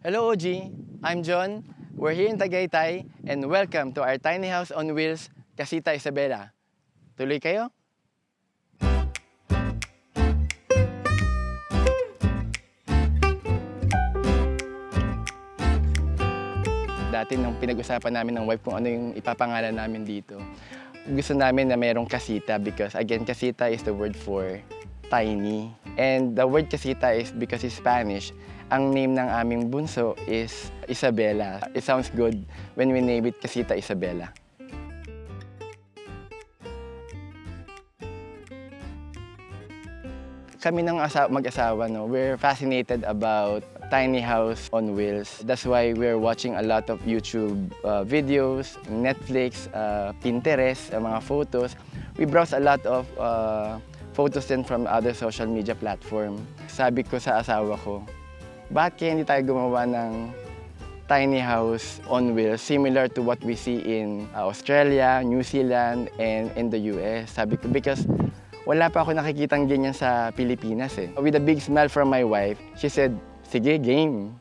Hello OG, I'm John. We're here in Tagaytay and welcome to our tiny house on wheels, Casita Isabela. Tuloy kayo? Dati nung pinag-usapan namin ng wife kung ano yung ipapangalan namin dito, gusto namin na mayroong kasita because again, kasita is the word for tiny. And the word kasita is because it's Spanish. Ang name ng aming bunso is Isabela. It sounds good when we name it Casita Isabela. Kami ng mag-asawa, we're fascinated about tiny house on wheels. That's why we're watching a lot of YouTube videos, Netflix, Pinterest, mga photos. We browse a lot of photos din from other social media platform. Sabi ko sa asawa ko, bakit kaya hindi tayo gumawa ng tiny house on wheels similar to what we see in Australia, New Zealand, and in the US? Sabi ko, because wala pa ako nakikitang ganyan sa Pilipinas eh. With a big smile from my wife, she said, sige, game.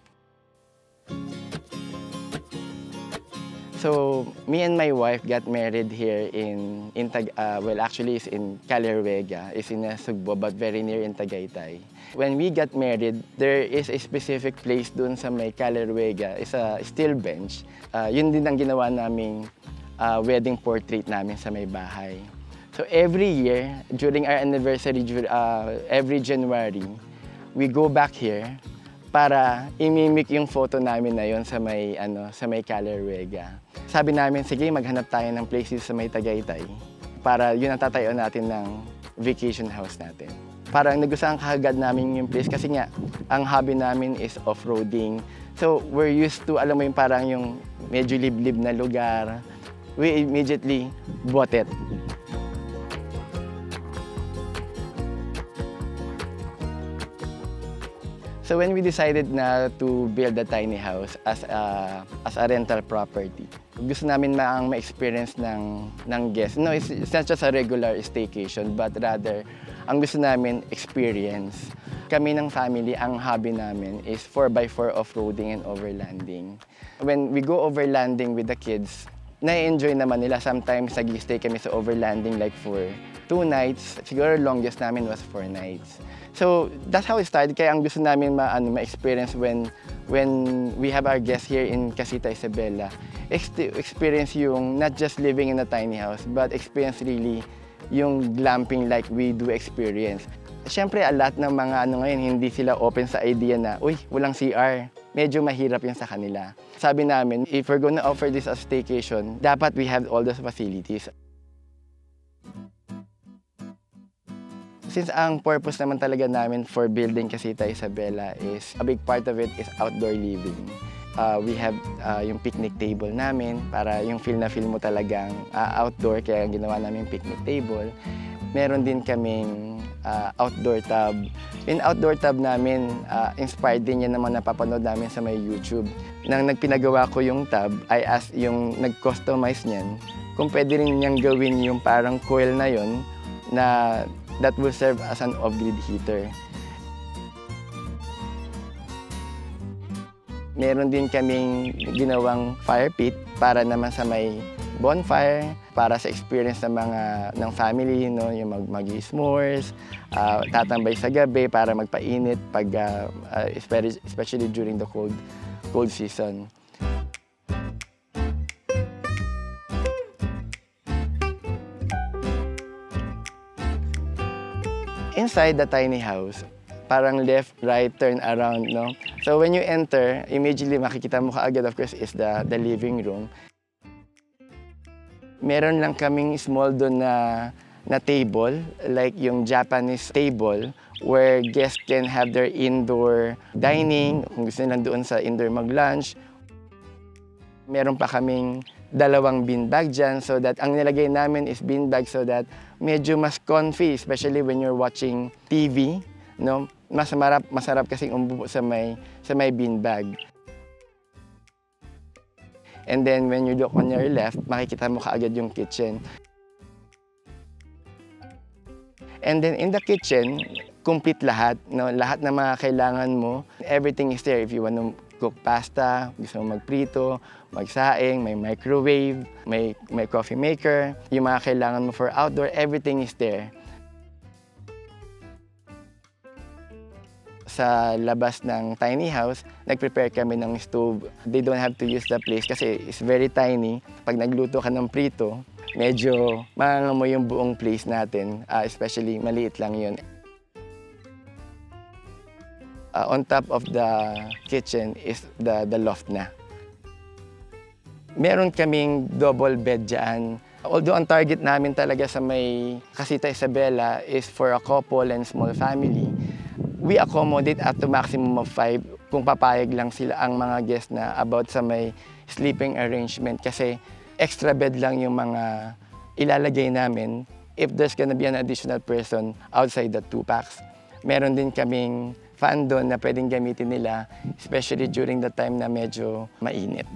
So, me and my wife got married here in actually it's in Caleruega. It's in Sugbo, but very near in Tagaytay. When we got married, there is a specific place dun sa may Caleruega. It's a steel bench. Yun din ang ginawa naming wedding portrait namin sa may bahay. So every year, during our anniversary, every January, we go back here para imimik yung photo namin na yon sa may Caleruega. Sabi namin, sige, maghanap tayo ng places sa may Tagaytay para yun ang tatayuan natin ng vacation house natin. Parang nagustuhan kaagad namin yung place kasi nga, ang hobby namin is off-roading. So we're used to, alam mo yung parang yung medyo liblib na lugar. We immediately bought it. So when we decided na to build a tiny house as a rental property, gusto namin ma-experience ng guests. No, it's not just a regular staycation, but rather, ang gusto namin, experience. Kami ng family, ang hobby namin is 4x4 off-roading and overlanding. When we go overlanding with the kids, na-enjoy naman nila. Sometimes nag-stay kami sa overlanding like for 2 nights. Siguro longest namin was 4 nights. So that's how it started. Kaya ang gusto namin ma-experience when we have our guests here in Casita Isabela, experience yung not just living in a tiny house, but experience really yung glamping like we do experience. Siyempre, a lot ng mga ngayon, hindi sila open sa idea na, uy, walang CR. Medyo mahirap yun sa kanila. Sabi namin, if we're gonna offer this as staycation, dapat we have all those facilities. Since ang purpose naman talaga namin for building Casita Isabela is, a big part of it is outdoor living. We have yung picnic table namin para yung feel mo talagang outdoor, kaya ginawa namin picnic table. Meron din kaming outdoor tub. Yung outdoor tub namin, inspired din yan naman napapanood namin sa may YouTube. Nang nagpinagawa ko yung tub, I asked yung nag-customize niyan kung pwede rin niyang gawin yung parang coil na yon na that will serve as an off-grid heater. Meron din kaming ginawang fire pit para naman sa may bonfire, para sa experience ng family, yung mag-s'mores, tatambay sa gabi para magpainit pag especially during the cold season. Inside the tiny house, parang left, right, turn around, no? So when you enter, immediately makikita mo kaagad, of course, is the living room. Meron lang kaming small doon na table, like yung Japanese table, where guests can have their indoor dining, kung gusto nilang doon sa indoor mag-lunch. Meron pa kaming 2 beanbag dyan, so that ang nilagay namin is beanbag so that medyo mas comfy, especially when you're watching TV, no? Masarap kasing umupo sa may beanbag. And then when you look on your left, makikita mo kaagad yung kitchen. And then in the kitchen, complete lahat, no? Lahat na mga kailangan mo, everything is there. If you want to mag-cook pasta, gusto mo magprito, magsaing, may microwave, may coffee maker, yung mga kailangan mo for outdoor, everything is there. Sa labas ng tiny house, nag-prepare kami ng stove. They don't have to use the place kasi it's very tiny. Pag nagluto ka ng prito, medyo mangangamoy yung buong place natin, especially maliit lang yun. On top of the kitchen is the loft na. Meron kaming double bed dyan. Although ang target namin talaga sa may Casita Isabela is for a couple and small family, we accommodate up to maximum of 5 kung papayag lang sila ang mga guests na about sa may sleeping arrangement kasi extra bed lang yung mga ilalagay namin if there's gonna be an additional person outside the 2-packs. Meron din kaming fan doon na pwedeng gamitin nila, especially during the time na medyo mainit.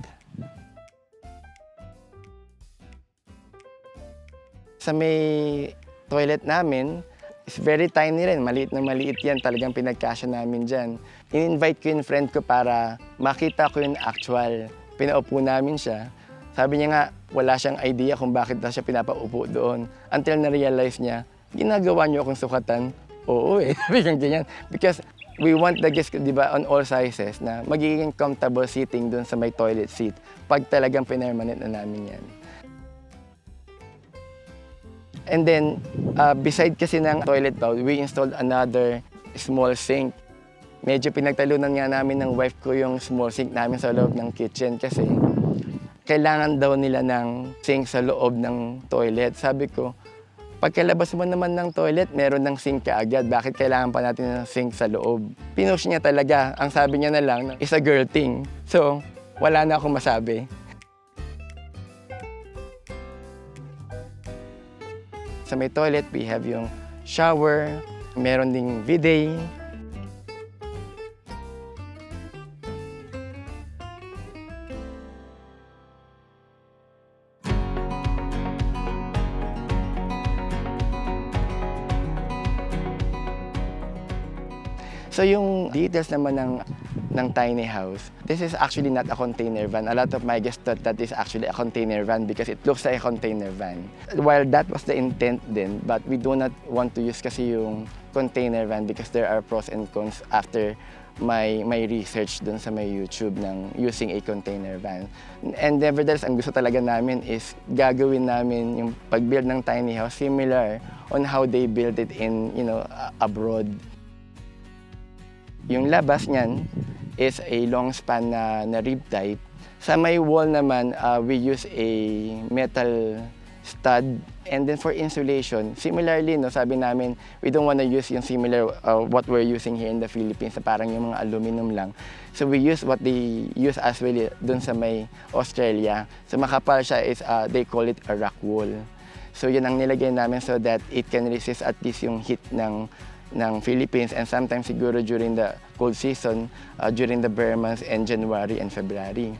Sa may toilet namin, it's very tiny rin, maliit na maliit yan, talagang pinagkasya namin dyan. In-invite ko yung friend ko para makita ko yung actual. Pinaupo namin siya. Sabi niya nga, wala siyang idea kung bakit siya pinapaupo doon. Until na-realize niya, ginagawa niyo akong sukatan. Oo sabi niya ganyan. Because we want the guests, di ba, on all sizes, na magiging comfortable sitting doon sa may toilet seat pag talagang pinermanent na namin yan. And then, beside kasi ng toilet bowl, we installed another small sink. Medyo pinagtalunan nga namin ng wife ko yung small sink namin sa loob ng kitchen kasi kailangan daw nila ng sink sa loob ng toilet. Sabi ko, pagkalabas mo naman ng toilet, meron ng sink kaagad. Bakit kailangan pa natin ng sink sa loob? Pinush niya talaga. Ang sabi niya na lang, it's a girl thing. So, wala na akong masabi. Sa may toilet, we have yung shower, meron ding bidet. So yung details naman ng tiny house, this is actually not a container van. A lot of my guests thought that is actually a container van because it looks like a container van. While that was the intent then, but we do not want to use kasi yung container van because there are pros and cons after my research dun sa may YouTube ng using a container van. And nevertheless, ang gusto talaga namin is gagawin namin yung pag-build ng tiny house similar on how they build it in, abroad. Yung labas niyan is a long span na rib type. Sa may wall naman, we use a metal stud. And then for insulation, similarly, sabi namin, we don't want to use yung similar what we're using here in the Philippines, na parang yung mga aluminum lang. So we use what they use as well dun sa may Australia. So makapal siya is, they call it a rock wool. So yun ang nilagay namin so that it can resist at least yung heat ng Philippines and sometimes siguro during the cold season, during the bare months in January and February.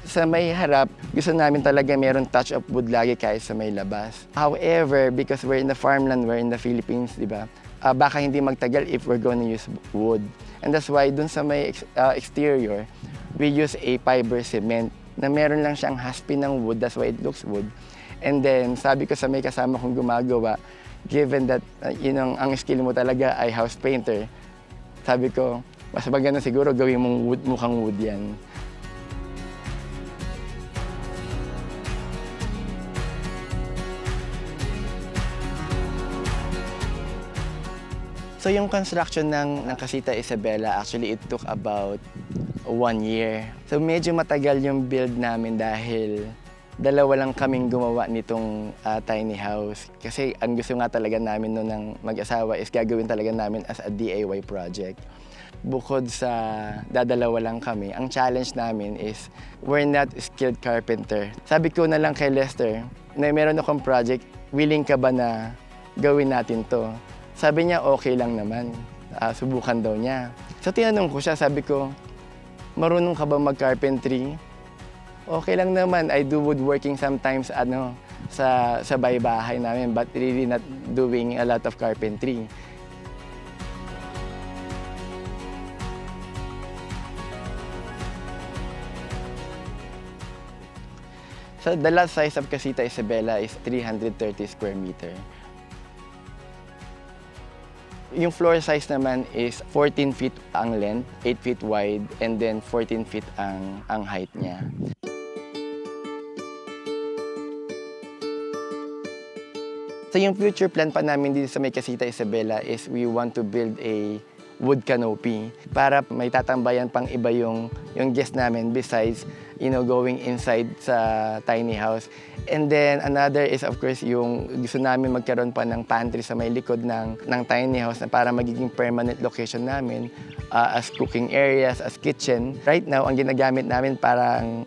Sa may harap, gusto namin talaga meron touch of wood lagi kahit sa may labas. However, because we're in the farmland, we're in the Philippines, di ba? Baka hindi magtagal if we're going to use wood. And that's why dun sa may exterior, we use a fiber cement na meron lang siyang haspin ng wood, that's why it looks wood. And then, sabi ko sa may kasama kong gumagawa, given that ang skill mo talaga ay house painter, sabi ko, mas maganda siguro gawin mong wood, mukhang wood yan. So yung construction ng Casita Isabela, actually it took about 1 year. So medyo matagal yung build namin dahil dalawa lang kaming gumawa nitong tiny house. Kasi ang gusto nga talaga namin noon ng mag-asawa is gagawin talaga namin as a DIY project. Bukod sa dadalawa lang kami, ang challenge namin is we're not skilled carpenter. Sabi ko na lang kay Lester, na meron akong project, willing ka ba na gawin natin to? Sabi niya, okay lang naman. Subukan daw niya. So tinanong ko siya, sabi ko, marunong ka ba mag-carpentry? Okay lang naman, I do woodworking sometimes sa bahay namin, but really not doing a lot of carpentry. So the lot size of Casita Isabela is 330 square meter. Yung floor size naman is 14 feet ang length, 8 feet wide, and then 14 feet ang height niya. So yung future plan pa namin dito sa may Casita Isabela is we want to build a wood canopy para may tatambayan pang iba yung guest namin besides, going inside sa tiny house. And then another is of course yung gusto namin magkaroon pa ng pantry sa may likod ng tiny house na para magiging permanent location namin as cooking areas, as kitchen. Right now, ang ginagamit namin parang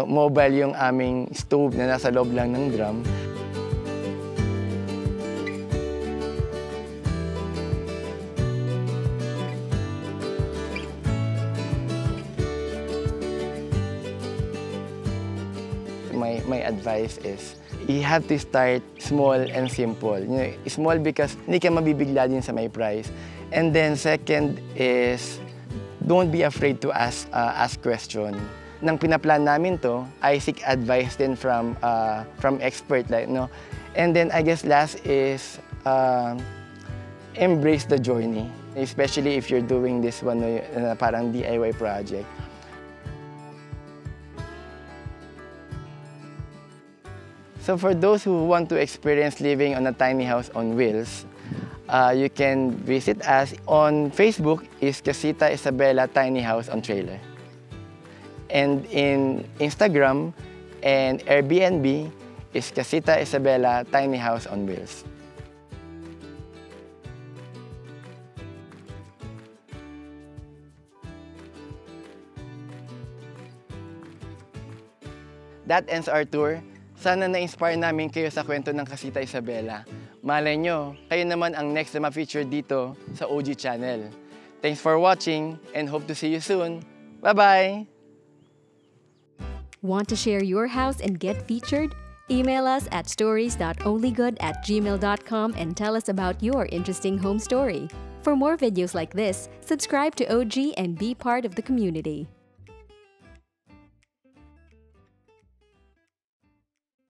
mobile yung aming stove na nasa loob lang ng drum. My advice is, you have to start small and simple. Small because hindi ka mabibigla din sa may price. And then second is, don't be afraid to ask question. Nang pinaplan namin to, I seek advice din from expert. And then I guess last is, embrace the journey. Especially if you're doing this one, parang DIY project. So for those who want to experience living on a tiny house on wheels, you can visit us on Facebook is Casita Isabela Tiny House on Trailer. And in Instagram and Airbnb is Casita Isabela Tiny House on Wheels. That ends our tour. Sana na-inspire namin kayo sa kwento ng Casita Isabela. Malay nyo, kayo naman ang next na ma-feature dito sa OG Channel. Thanks for watching and hope to see you soon. Bye-bye! Want to share your house and get featured? Email us at stories.onlygood@gmail.com and tell us about your interesting home story. For more videos like this, subscribe to OG and be part of the community.